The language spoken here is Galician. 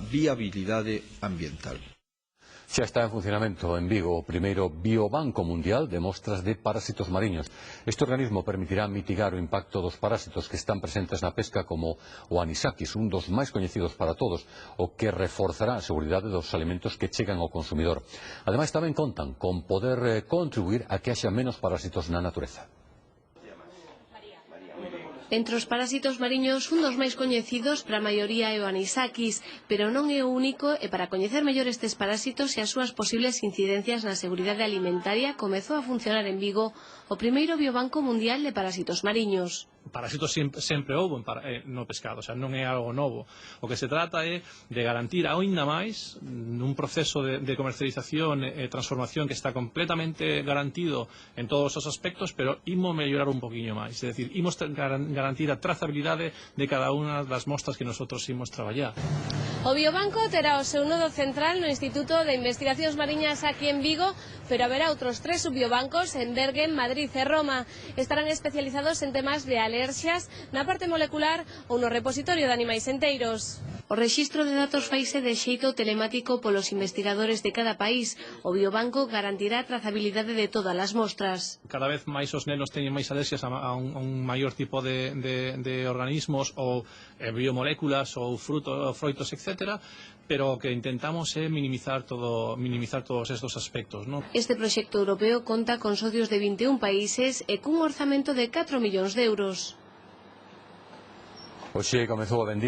viabilidade ambiental. Xa está en funcionamento en Vigo o primeiro Biobanco Mundial de mostras de parásitos mariños. Este organismo permitirá mitigar o impacto dos parásitos que están presentes na pesca como o anisakis, un dos máis coñecidos para todos, o que reforzará a seguridade dos alimentos que chegan ao consumidor. Ademais, tamén contan con poder contribuir a que haxa menos parásitos na natureza. Entre os parásitos mariños, un dos máis coñecidos para a maioría é o anisakis, pero non é o único, e para coñecer mellor estes parásitos e as súas posibles incidencias na seguridade alimentaria, comezou a funcionar en Vigo o primeiro Biobanco Mundial de Parásitos Mariños. Parásitos sempre houbo no pescado, o sea, non é algo novo. O que se trata é de garantir aínda máis nun proceso de comercialización e transformación que está completamente garantido en todos os aspectos, pero imos mellorar un poquinho máis, é dicir, imos garantir a trazabilidade de cada unha das mostras que nosotros imos traballar. O Biobanco terá o seu nodo central no Instituto de Investigacións Mariñas aquí en Vigo, pero haberá outros 3 subbiobancos en Bergen, Madrid e Roma. Estarán especializados en temas de alerxias na parte molecular ou no repositorio de animais enteiros. O rexistro de datos faise de xeito telemático polos investigadores de cada país. O Biobanco garantirá a trazabilidade de todas as mostras. Cada vez máis os nenos teñen máis alerxias a un maior tipo de organismos ou biomoléculas ou froitos, etc., pero o que intentamos é minimizar todos estes aspectos, ¿no? Este proxecto europeo conta con socios de 21 países e cun orzamento de 4 millóns de euros. Hoxe comezou a vendima